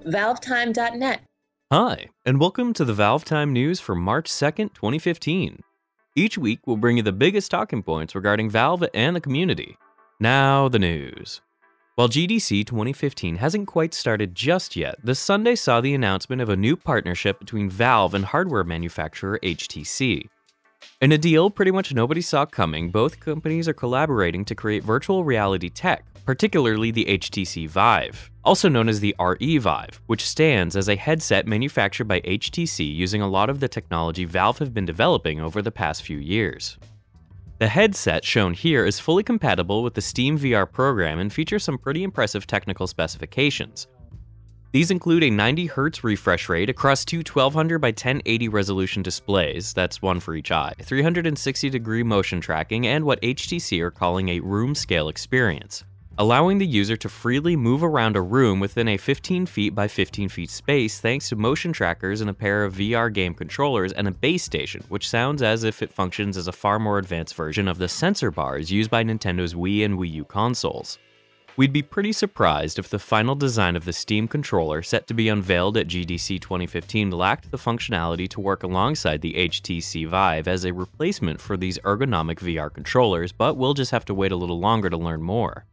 ValveTime.net. Hi, and welcome to the ValveTime news for March 2nd, 2015. Each week, we'll bring you the biggest talking points regarding Valve and the community. Now, the news. While GDC 2015 hasn't quite started just yet, this Sunday saw the announcement of a new partnership between Valve and hardware manufacturer HTC. In a deal pretty much nobody saw coming, both companies are collaborating to create virtual reality tech, particularly the HTC Vive, also known as the RE Vive, which stands as a headset manufactured by HTC using a lot of the technology Valve have been developing over the past few years. The headset shown here is fully compatible with the Steam VR program and features some pretty impressive technical specifications. These include a 90Hz refresh rate across two 1200 by 1080 resolution displays, that's one for each eye, 360-degree motion tracking, and what HTC are calling a room scale experience, allowing the user to freely move around a room within a 15 feet by 15 feet space thanks to motion trackers and a pair of VR game controllers and a base station, which sounds as if it functions as a far more advanced version of the sensor bars used by Nintendo's Wii and Wii U consoles. We'd be pretty surprised if the final design of the Steam controller set to be unveiled at GDC 2015 lacked the functionality to work alongside the HTC Vive as a replacement for these ergonomic VR controllers, but we'll just have to wait a little longer to learn more.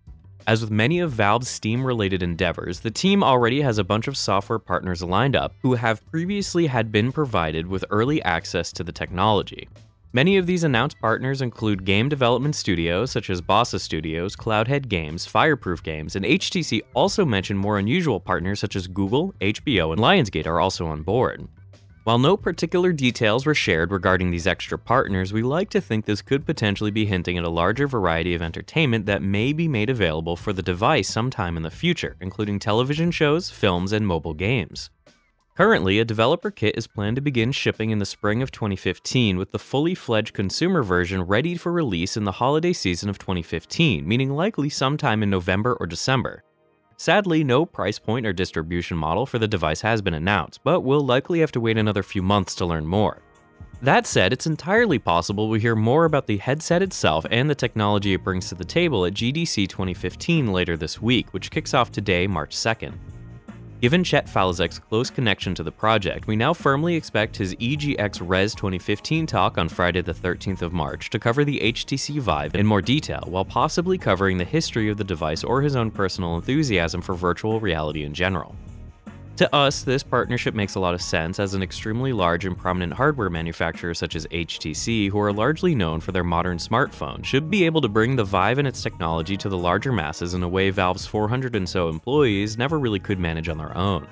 As with many of Valve's Steam-related endeavors, the team already has a bunch of software partners lined up who have previously been provided with early access to the technology. Many of these announced partners include game development studios such as Bossa Studios, Cloudhead Games, Fireproof Games, and HTC also mentioned more unusual partners such as Google, HBO, and Lionsgate are also on board. While no particular details were shared regarding these extra partners, we like to think this could potentially be hinting at a larger variety of entertainment that may be made available for the device sometime in the future, including television shows, films, and mobile games. Currently, a developer kit is planned to begin shipping in the spring of 2015, with the fully fledged consumer version ready for release in the holiday season of 2015, meaning likely sometime in November or December. Sadly, no price point or distribution model for the device has been announced, but we'll likely have to wait another few months to learn more. That said, it's entirely possible we'll hear more about the headset itself and the technology it brings to the table at GDC 2015 later this week, which kicks off today, March 2nd. Given Chet Falzek's close connection to the project, we now firmly expect his EGX Res 2015 talk on Friday the 13th of March to cover the HTC Vive in more detail, while possibly covering the history of the device or his own personal enthusiasm for virtual reality in general. To us, this partnership makes a lot of sense as an extremely large and prominent hardware manufacturer such as HTC, who are largely known for their modern smartphone, should be able to bring the Vive and its technology to the larger masses in a way Valve's 400 and so employees never really could manage on their own.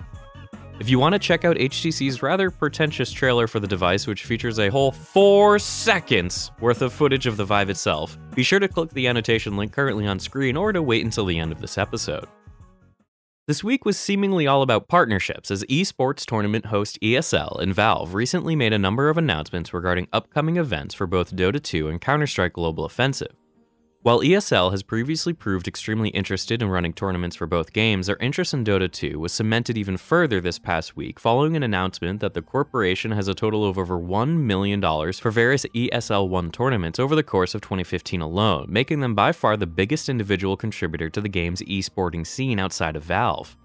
If you want to check out HTC's rather pretentious trailer for the device, which features a whole 4 seconds worth of footage of the Vive itself, be sure to click the annotation link currently on screen or to wait until the end of this episode. This week was seemingly all about partnerships, as esports tournament host ESL and Valve recently made a number of announcements regarding upcoming events for both Dota 2 and Counter-Strike Global Offensive. While ESL has previously proved extremely interested in running tournaments for both games, their interest in Dota 2 was cemented even further this past week following an announcement that the corporation has a total of over $1 million for various ESL 1 tournaments over the course of 2015 alone, making them by far the biggest individual contributor to the game's esporting scene outside of Valve.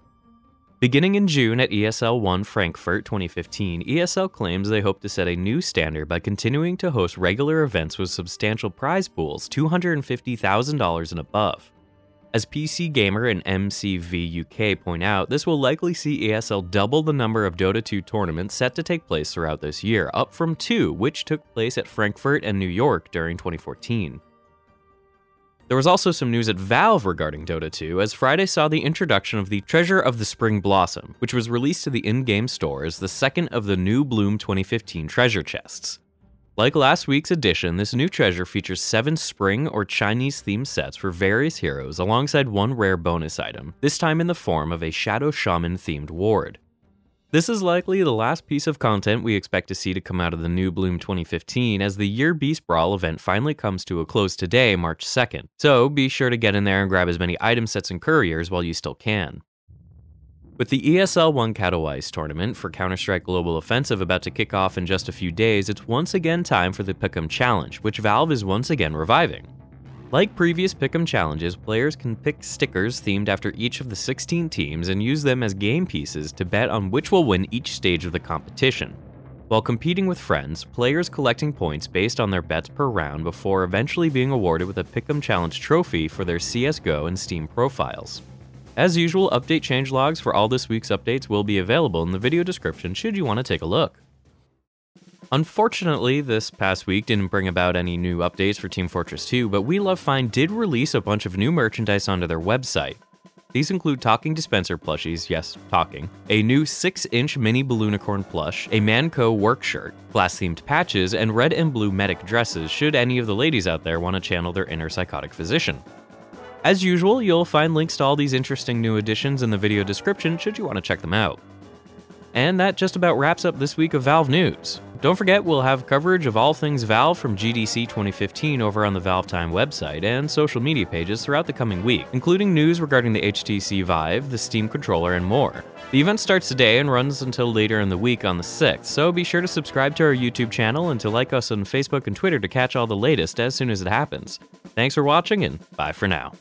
Beginning in June at ESL 1 Frankfurt 2015, ESL claims they hope to set a new standard by continuing to host regular events with substantial prize pools, $250,000 and above. As PC Gamer and MCV UK point out, this will likely see ESL double the number of Dota 2 tournaments set to take place throughout this year, up from 2, which took place at Frankfurt and New York during 2014. There was also some news at Valve regarding Dota 2, as Friday saw the introduction of the Treasure of the Spring Blossom, which was released to the in-game store as the second of the new Bloom 2015 treasure chests. Like last week's edition, this new treasure features 7 spring or Chinese-themed sets for various heroes alongside one rare bonus item, this time in the form of a Shadow Shaman-themed ward. This is likely the last piece of content we expect to see to come out of the new Bloom 2015 as the Year Beast Brawl event finally comes to a close today, March 2nd, so be sure to get in there and grab as many item sets and couriers while you still can. With the ESL 1 Katowice tournament for Counter-Strike Global Offensive about to kick off in just a few days, it's once again time for the Pick'em Challenge, which Valve is once again reviving. Like previous Pick'em challenges, players can pick stickers themed after each of the 16 teams and use them as game pieces to bet on which will win each stage of the competition. While competing with friends, players collecting points based on their bets per round before eventually being awarded with a Pick'em Challenge trophy for their CSGO and Steam profiles. As usual, update changelogs for all this week's updates will be available in the video description should you want to take a look. Unfortunately, this past week didn't bring about any new updates for Team Fortress 2, but We Love Fine did release a bunch of new merchandise onto their website. These include talking dispenser plushies, yes, talking, a new 6-inch Mini-Balloonicorn plush, a Manco work shirt, glass-themed patches, and red and blue medic dresses should any of the ladies out there want to channel their inner psychotic physician. As usual, you'll find links to all these interesting new additions in the video description should you want to check them out. And that just about wraps up this week of Valve news. Don't forget, we'll have coverage of all things Valve from GDC 2015 over on the ValveTime website and social media pages throughout the coming week, including news regarding the HTC Vive, the Steam controller, and more. The event starts today and runs until later in the week on the 6th, so be sure to subscribe to our YouTube channel and to like us on Facebook and Twitter to catch all the latest as soon as it happens. Thanks for watching, and bye for now.